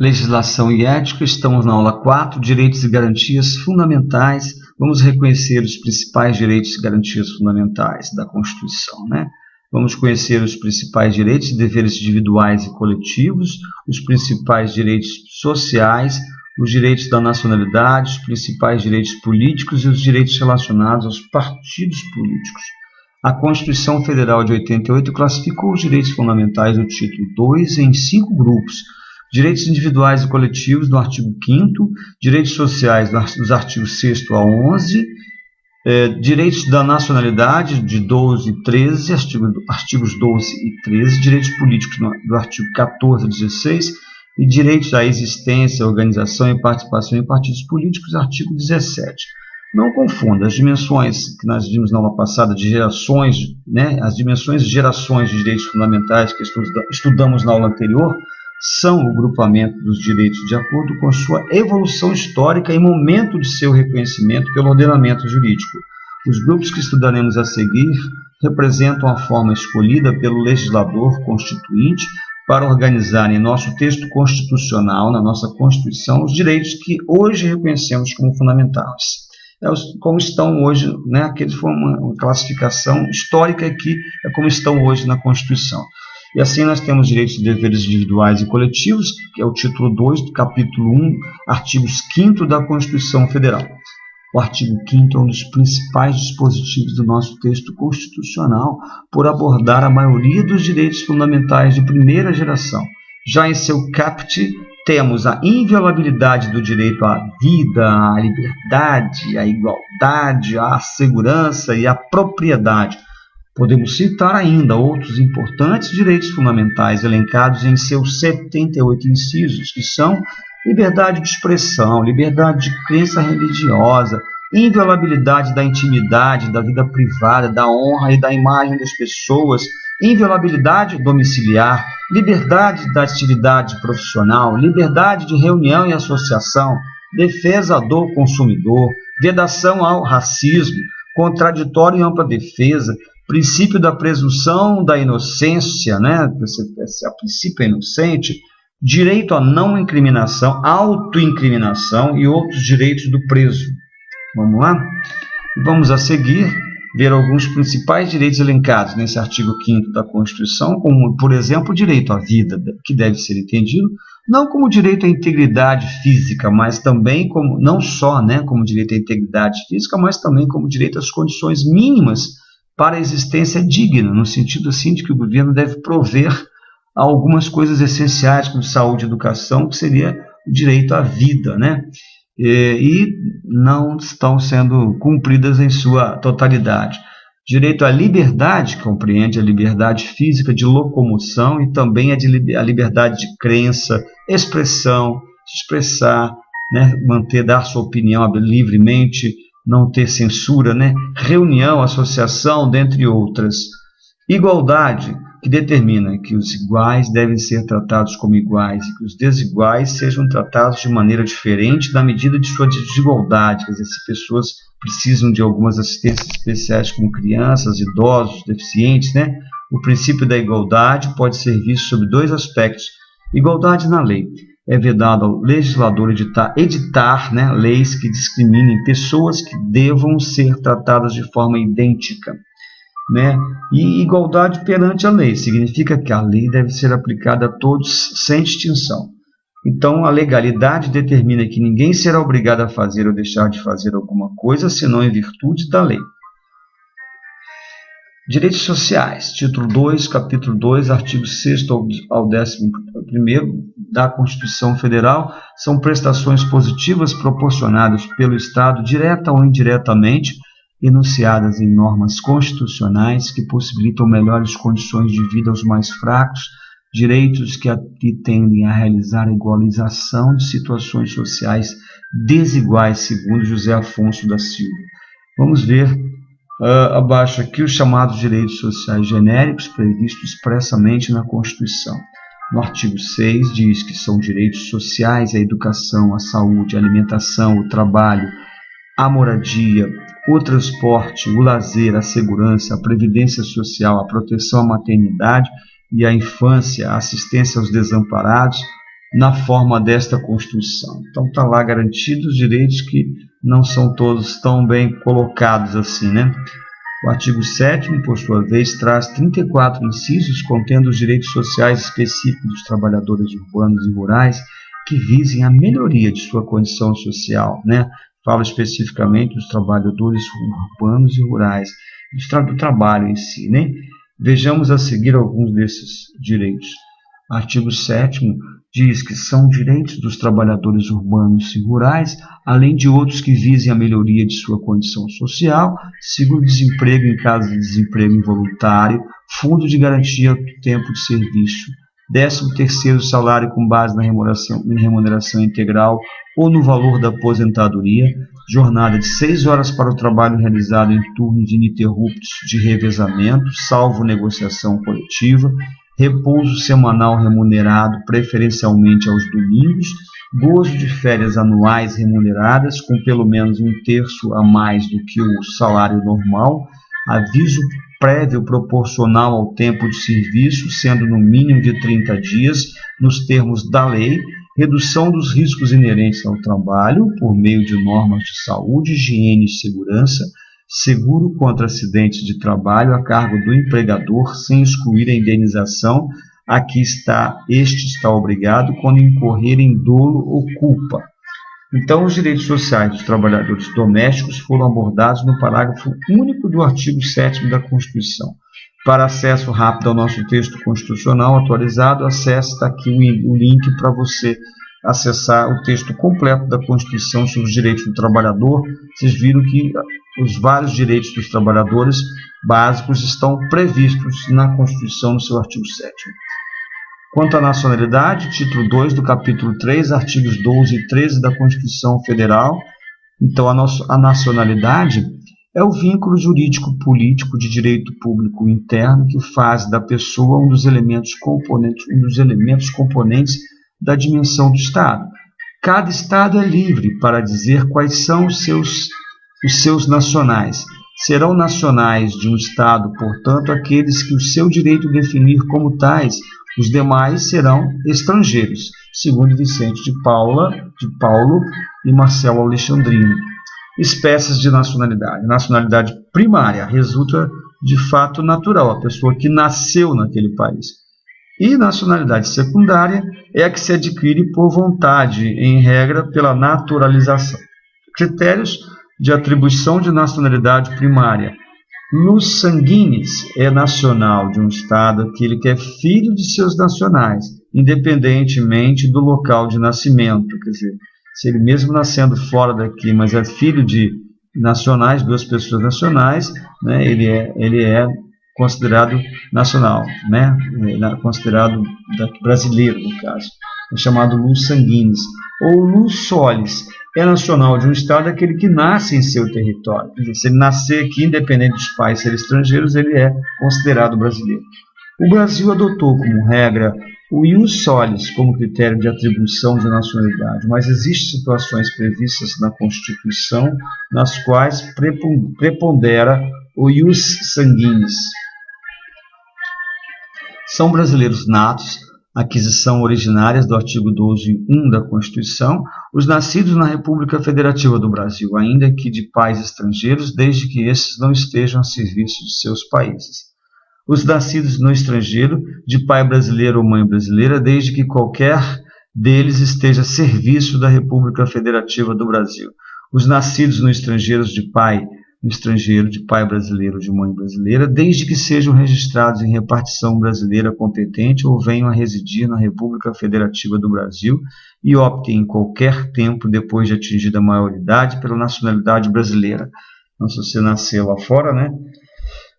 Legislação e ética, estamos na aula 4, direitos e garantias fundamentais. Vamos reconhecer os principais direitos e garantias fundamentais da Constituição, né? Vamos conhecer os principais direitos e deveres individuais e coletivos, os principais direitos sociais, os direitos da nacionalidade, os principais direitos políticos e os direitos relacionados aos partidos políticos. A Constituição Federal de 88 classificou os direitos fundamentais do título 2 em 5 grupos: direitos individuais e coletivos, do artigo 5º, direitos sociais, dos artigos 6º a 11, direitos da nacionalidade, de 12 e 13, artigos 12 e 13, direitos políticos, do artigo 14 a 16, e direitos à existência, organização e participação em partidos políticos, artigo 17. Não confunda as dimensões que nós vimos na aula passada de gerações, né, as dimensões de gerações de direitos fundamentais que estudamos na aula anterior, são o grupamento dos direitos de acordo com sua evolução histórica e momento de seu reconhecimento pelo ordenamento jurídico. Os grupos que estudaremos a seguir representam a forma escolhida pelo legislador constituinte para organizar em nosso texto constitucional, na nossa Constituição, os direitos que hoje reconhecemos como fundamentais. Como estão hoje, né, aquele foi uma classificação histórica que é como estão hoje na Constituição. E assim nós temos direitos e deveres individuais e coletivos, que é o título 2 do capítulo 1, artigos 5º da Constituição Federal. O artigo 5º é um dos principais dispositivos do nosso texto constitucional por abordar a maioria dos direitos fundamentais de primeira geração. Já em seu caput, temos a inviolabilidade do direito à vida, à liberdade, à igualdade, à segurança e à propriedade. Podemos citar ainda outros importantes direitos fundamentais elencados em seus 78 incisos, que são liberdade de expressão, liberdade de crença religiosa, inviolabilidade da intimidade, da vida privada, da honra e da imagem das pessoas, inviolabilidade domiciliar, liberdade da atividade profissional, liberdade de reunião e associação, defesa do consumidor, vedação ao racismo, contraditório e ampla defesa, princípio da presunção da inocência, né? A princípio é inocente, direito à não incriminação, autoincriminação e outros direitos do preso. Vamos lá? Vamos a seguir ver alguns principais direitos elencados nesse artigo 5º da Constituição, como, por exemplo, o direito à vida, que deve ser entendido não como direito à integridade física, mas também como, não só, né, como direito à integridade física, mas também como direito às condições mínimas para a existência digna, no sentido assim de que o governo deve prover algumas coisas essenciais, como saúde e educação, que seria o direito à vida, né? E não estão sendo cumpridas em sua totalidade. Direito à liberdade, que compreende a liberdade física de locomoção e também a liberdade de crença, expressão, se expressar, né? Dar sua opinião livremente, não ter censura, né? Reunião, associação, dentre outras. Igualdade, que determina que os iguais devem ser tratados como iguais e que os desiguais sejam tratados de maneira diferente na medida de sua desigualdade. Quer dizer, se pessoas precisam de algumas assistências especiais, como crianças, idosos, deficientes, né? O princípio da igualdade pode ser visto sob 2 aspectos. Igualdade na lei. É vedado ao legislador editar, né, leis que discriminem pessoas que devam ser tratadas de forma idêntica, né? E igualdade perante a lei significa que a lei deve ser aplicada a todos sem distinção. Então, a legalidade determina que ninguém será obrigado a fazer ou deixar de fazer alguma coisa, senão em virtude da lei. Direitos sociais, título 2, capítulo 2, artigo 6º ao 11º da Constituição Federal, são prestações positivas proporcionadas pelo Estado, direta ou indiretamente, enunciadas em normas constitucionais que possibilitam melhores condições de vida aos mais fracos, direitos que tendem a realizar a igualização de situações sociais desiguais, segundo José Afonso da Silva. Vamos ver abaixo aqui os chamados direitos sociais genéricos previstos expressamente na Constituição. No artigo 6 diz que são direitos sociais a educação, a saúde, a alimentação, o trabalho, a moradia, o transporte, o lazer, a segurança, a previdência social, a proteção à maternidade e à infância, a assistência aos desamparados, na forma desta Constituição. Então está lá garantidos os direitos que não são todos tão bem colocados assim, né? O artigo 7º, por sua vez, traz 34 incisos contendo os direitos sociais específicos dos trabalhadores urbanos e rurais que visem a melhoria de sua condição social, né? Fala especificamente dos trabalhadores urbanos e rurais, do trabalho em si, né? Vejamos a seguir alguns desses direitos. Artigo 7º diz que são direitos dos trabalhadores urbanos e rurais, além de outros que visem a melhoria de sua condição social, seguro-desemprego em caso de desemprego involuntário, fundo de garantia do tempo de serviço, 13º salário com base na remuneração integral ou no valor da aposentadoria, jornada de 6 horas para o trabalho realizado em turnos ininterruptos de revezamento, salvo negociação coletiva, repouso semanal remunerado, preferencialmente aos domingos, gozo de férias anuais remuneradas, com pelo menos 1/3 a mais do que o salário normal, aviso prévio proporcional ao tempo de serviço, sendo no mínimo de 30 dias, nos termos da lei, redução dos riscos inerentes ao trabalho, por meio de normas de saúde, higiene e segurança, seguro contra acidentes de trabalho a cargo do empregador, sem excluir a indenização a que este está obrigado quando incorrer em dolo ou culpa. Então, os direitos sociais dos trabalhadores domésticos foram abordados no parágrafo único do artigo 7º da Constituição. Para acesso rápido ao nosso texto constitucional atualizado, acesse, está aqui o link para você acessar o texto completo da Constituição sobre os direitos do trabalhador. Vocês viram que os vários direitos dos trabalhadores básicos estão previstos na Constituição no seu artigo 7º. Quanto à nacionalidade, título 2 do capítulo 3, artigos 12 e 13 da Constituição Federal. Então, a nacionalidade é o vínculo jurídico-político de direito público interno que faz da pessoa um dos elementos componentes da dimensão do Estado. Cada Estado é livre para dizer quais são os seus nacionais. Serão nacionais de um Estado, portanto, aqueles que o seu direito definir como tais. Os demais serão estrangeiros, segundo Vicente de Paulo e Marcelo Alexandrino. Espécies de nacionalidade. Nacionalidade primária resulta de fato natural, a pessoa que nasceu naquele país. E nacionalidade secundária é a que se adquire por vontade, em regra pela naturalização. Critérios de atribuição de nacionalidade primária. Lus sanguinis é nacional de um Estado aquele que é filho de seus nacionais, independentemente do local de nascimento. Quer dizer, se ele mesmo nascendo fora daqui, mas é filho de nacionais, duas pessoas nacionais, né, ele é considerado nacional, né, considerado brasileiro, no caso. É chamado lus sanguinis. Ou lus solis é nacional de um Estado aquele que nasce em seu território. Quer dizer, se ele nascer aqui, independente dos pais serem estrangeiros, ele é considerado brasileiro. O Brasil adotou como regra o ius solis como critério de atribuição de nacionalidade, mas existem situações previstas na Constituição nas quais prepondera o ius sanguinis. São brasileiros natos, aquisição originárias do artigo 12.1 da Constituição, os nascidos na República Federativa do Brasil, ainda que de pais estrangeiros, desde que estes não estejam a serviço de seus países. Os nascidos no estrangeiro, de pai brasileiro ou mãe brasileira, desde que qualquer deles esteja a serviço da República Federativa do Brasil. Os nascidos no estrangeiro, de pai brasileiro ou de mãe brasileira, desde que sejam registrados em repartição brasileira competente ou venham a residir na República Federativa do Brasil e optem em qualquer tempo depois de atingida a maioridade pela nacionalidade brasileira. Então, se você nasceu lá fora, né?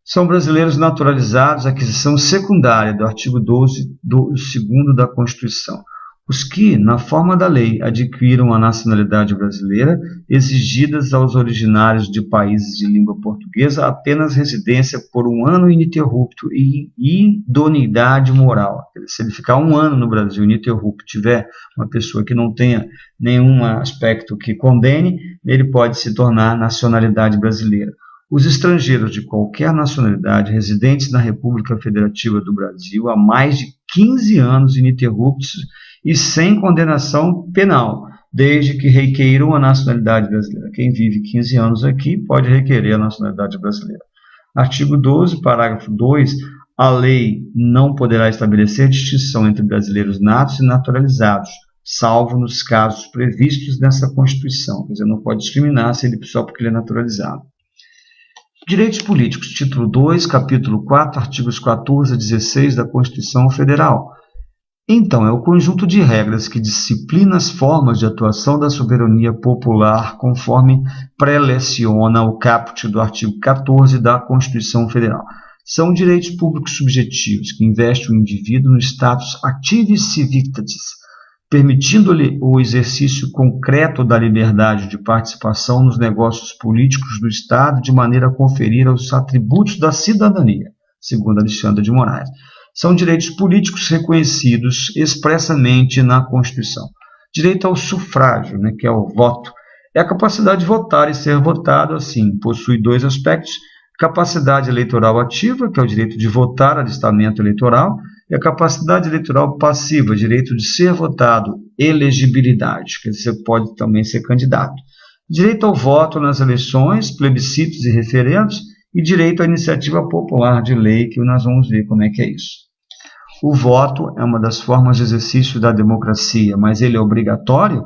São brasileiros naturalizados, aquisição secundária do artigo 12, do 2º da Constituição. Os que, na forma da lei, adquiram a nacionalidade brasileira, exigidas aos originários de países de língua portuguesa apenas residência por 1 ano ininterrupto e idoneidade moral. Se ele ficar 1 ano no Brasil ininterrupto, tiver uma pessoa que não tenha nenhum aspecto que condene, ele pode se tornar nacionalidade brasileira. Os estrangeiros de qualquer nacionalidade residentes na República Federativa do Brasil há mais de 15 anos ininterruptos e sem condenação penal, desde que requeiram a nacionalidade brasileira. Quem vive 15 anos aqui pode requerer a nacionalidade brasileira. Artigo 12, parágrafo 2, a lei não poderá estabelecer distinção entre brasileiros natos e naturalizados, salvo nos casos previstos nessa Constituição. Quer dizer, não pode discriminar se ele, só porque ele é naturalizado. Direitos políticos, título 2, capítulo 4, artigos 14 a 16 da Constituição Federal. Então, é o conjunto de regras que disciplina as formas de atuação da soberania popular, conforme preleciona o caput do artigo 14 da Constituição Federal. São direitos públicos subjetivos que investem o indivíduo no status activis civitatis, permitindo-lhe o exercício concreto da liberdade de participação nos negócios políticos do Estado, de maneira a conferir os atributos da cidadania, segundo Alexandre de Moraes. São direitos políticos reconhecidos expressamente na Constituição. Direito ao sufrágio, que é o voto, é a capacidade de votar e ser votado, assim, possui dois aspectos: capacidade eleitoral ativa, que é o direito de votar, alistamento eleitoral, e a capacidade eleitoral passiva, direito de ser votado, elegibilidade, que você pode também ser candidato. Direito ao voto nas eleições, plebiscitos e referendos, e direito à iniciativa popular de lei, que nós vamos ver como é que é isso. O voto é uma das formas de exercício da democracia, mas ele é obrigatório?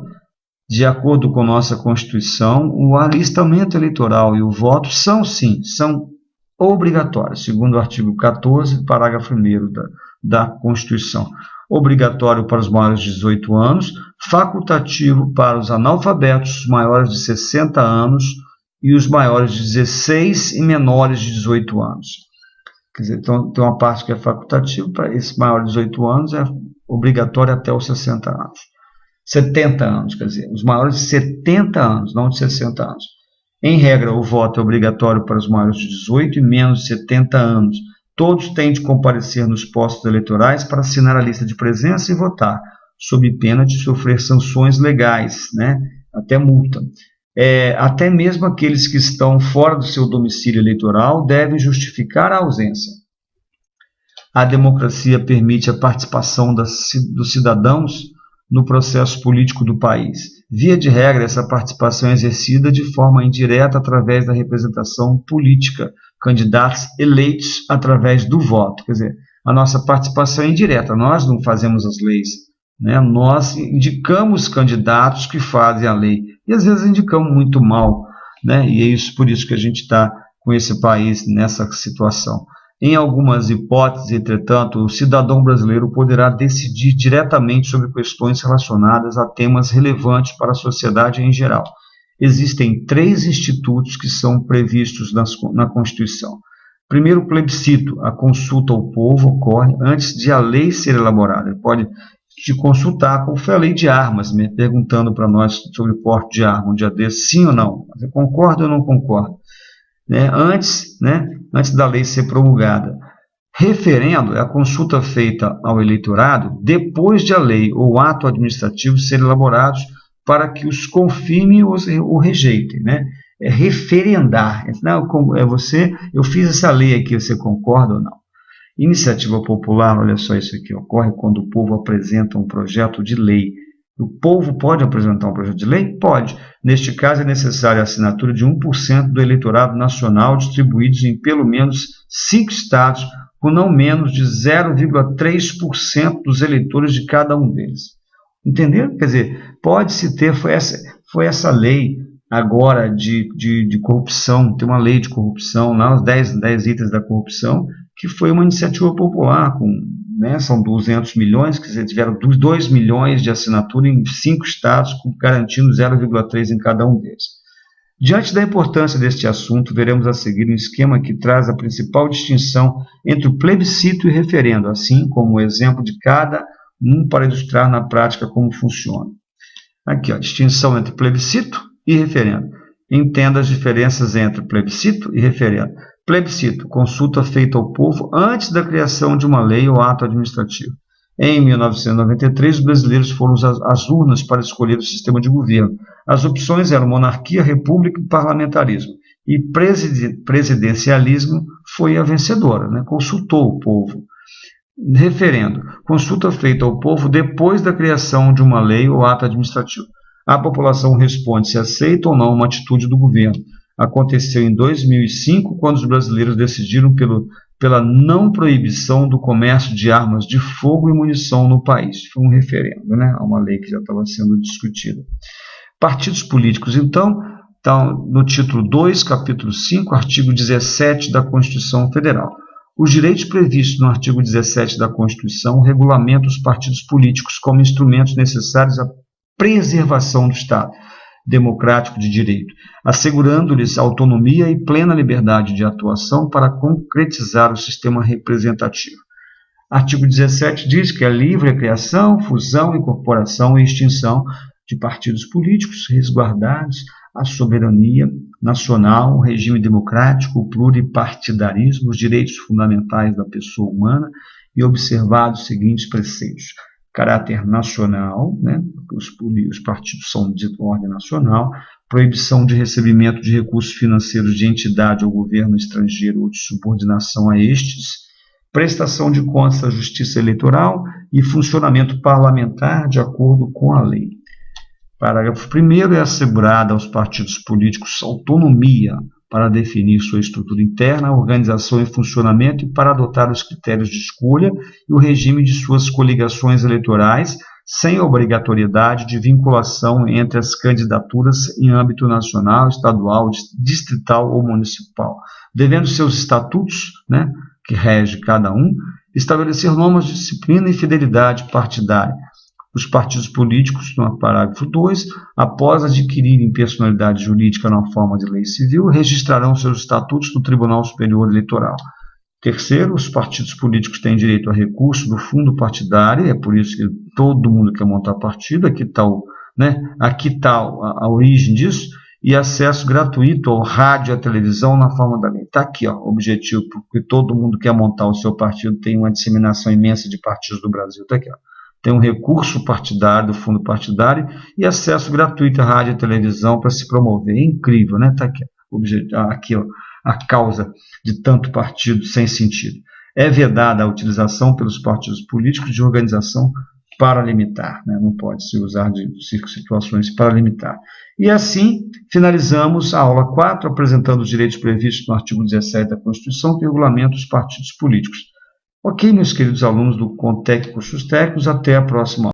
De acordo com nossa Constituição, o alistamento eleitoral e o voto são, sim, são obrigatórios, segundo o artigo 14, parágrafo 1º da Constituição. Obrigatório para os maiores de 18 anos, facultativo para os analfabetos, os maiores de 60 anos e os maiores de 16 e menores de 18 anos. Quer dizer, então, tem uma parte que é facultativo, para esses maiores de 18 anos é obrigatório até os 60 anos. 70 anos, quer dizer, os maiores de 70 anos, não de 60 anos. Em regra, o voto é obrigatório para os maiores de 18 e menos de 70 anos. Todos têm de comparecer nos postos eleitorais para assinar a lista de presença e votar, sob pena de sofrer sanções legais, até multa. Até mesmo aqueles que estão fora do seu domicílio eleitoral devem justificar a ausência. A democracia permite a participação dos cidadãos no processo político do país. Via de regra, essa participação é exercida de forma indireta através da representação política, candidatos eleitos através do voto. Quer dizer, a nossa participação é indireta, nós não fazemos as leis, nós indicamos candidatos que fazem a lei, e às vezes indicamos muito mal, e é por isso que a gente está com esse país nessa situação. Em algumas hipóteses, entretanto, o cidadão brasileiro poderá decidir diretamente sobre questões relacionadas a temas relevantes para a sociedade em geral. Existem 3 institutos que são previstos na Constituição. Primeiro, o plebiscito. A consulta ao povo ocorre antes de a lei ser elaborada. Ele pode te consultar, como foi a lei de armas, perguntando para nós sobre o porte de arma, um dia desse, sim ou não. Você concorda ou não concorda? Antes da lei ser promulgada. Referendo é a consulta feita ao eleitorado depois de a lei ou o ato administrativo serem elaborados para que os confirmem ou rejeitem. É referendar. Não, eu fiz essa lei aqui, você concorda ou não? Iniciativa popular, olha só isso aqui, ocorre quando o povo apresenta um projeto de lei. O povo pode apresentar um projeto de lei? Pode. Neste caso, é necessária a assinatura de 1% do eleitorado nacional, distribuídos em pelo menos 5 estados, com não menos de 0,3% dos eleitores de cada um deles. Entenderam? Quer dizer, pode-se ter, foi essa lei agora de corrupção, tem uma lei de corrupção, lá os 10 itens da corrupção, que foi uma iniciativa popular, são 200 milhões, quer dizer, tiveram 2 milhões de assinatura em 5 estados, garantindo 0,3 em cada um deles. Diante da importância deste assunto, veremos a seguir um esquema que traz a principal distinção entre o plebiscito e referendo, assim como o exemplo de cada um para ilustrar na prática como funciona. Aqui, distinção entre plebiscito e referendo. Entenda as diferenças entre plebiscito e referendo. Plebiscito, consulta feita ao povo antes da criação de uma lei ou ato administrativo. Em 1993, os brasileiros foram às urnas para escolher o sistema de governo. As opções eram monarquia, república e parlamentarismo. E presidencialismo foi a vencedora, consultou o povo. Referendo. Consulta feita ao povo depois da criação de uma lei ou ato administrativo. A população responde se aceita ou não uma atitude do governo. Aconteceu em 2005, quando os brasileiros decidiram pela não proibição do comércio de armas de fogo e munição no país. Foi um referendo, né? Uma lei que já estava sendo discutida. Partidos políticos, então, no título 2, capítulo 5, artigo 17 da Constituição Federal. Os direitos previstos no artigo 17 da Constituição regulamentam os partidos políticos como instrumentos necessários à preservação do Estado democrático de direito, assegurando-lhes autonomia e plena liberdade de atuação para concretizar o sistema representativo. Artigo 17 diz que é livre a criação, fusão, incorporação e extinção de partidos políticos, resguardados a soberania nacional, o regime democrático, o pluripartidarismo, os direitos fundamentais da pessoa humana e observados os seguintes preceitos: caráter nacional, né? Os partidos são de ordem nacional, proibição de recebimento de recursos financeiros de entidade ou governo estrangeiro ou de subordinação a estes, prestação de contas à justiça eleitoral e funcionamento parlamentar de acordo com a lei. Parágrafo 1º, é assegurada aos partidos políticos autonomia para definir sua estrutura interna, organização e funcionamento e para adotar os critérios de escolha e o regime de suas coligações eleitorais, sem obrigatoriedade de vinculação entre as candidaturas em âmbito nacional, estadual, distrital ou municipal, devendo seus estatutos, né, que rege cada um, estabelecer normas de disciplina e fidelidade partidária. Os partidos políticos, no parágrafo 2, após adquirirem personalidade jurídica na forma de lei civil, registrarão seus estatutos no Tribunal Superior Eleitoral. Terceiro, os partidos políticos têm direito a recurso do fundo partidário, é por isso que todo mundo quer montar partido, aqui está a origem disso, e acesso gratuito ao rádio e à televisão na forma da lei. Está aqui, o objetivo, porque todo mundo quer montar o seu partido, tem uma disseminação imensa de partidos do Brasil, está aqui, tem um recurso partidário, do fundo partidário, e acesso gratuito à rádio e televisão para se promover. É incrível, né? Está aqui, a causa de tanto partido sem sentido. É vedada a utilização pelos partidos políticos de organização paralimitar, né? Não pode se usar de situações paralimitar. E assim, finalizamos a aula 4, apresentando os direitos previstos no artigo 17 da Constituição, que regulamenta os partidos políticos. Ok, meus queridos alunos do Contec Cursos Técnicos, até a próxima aula.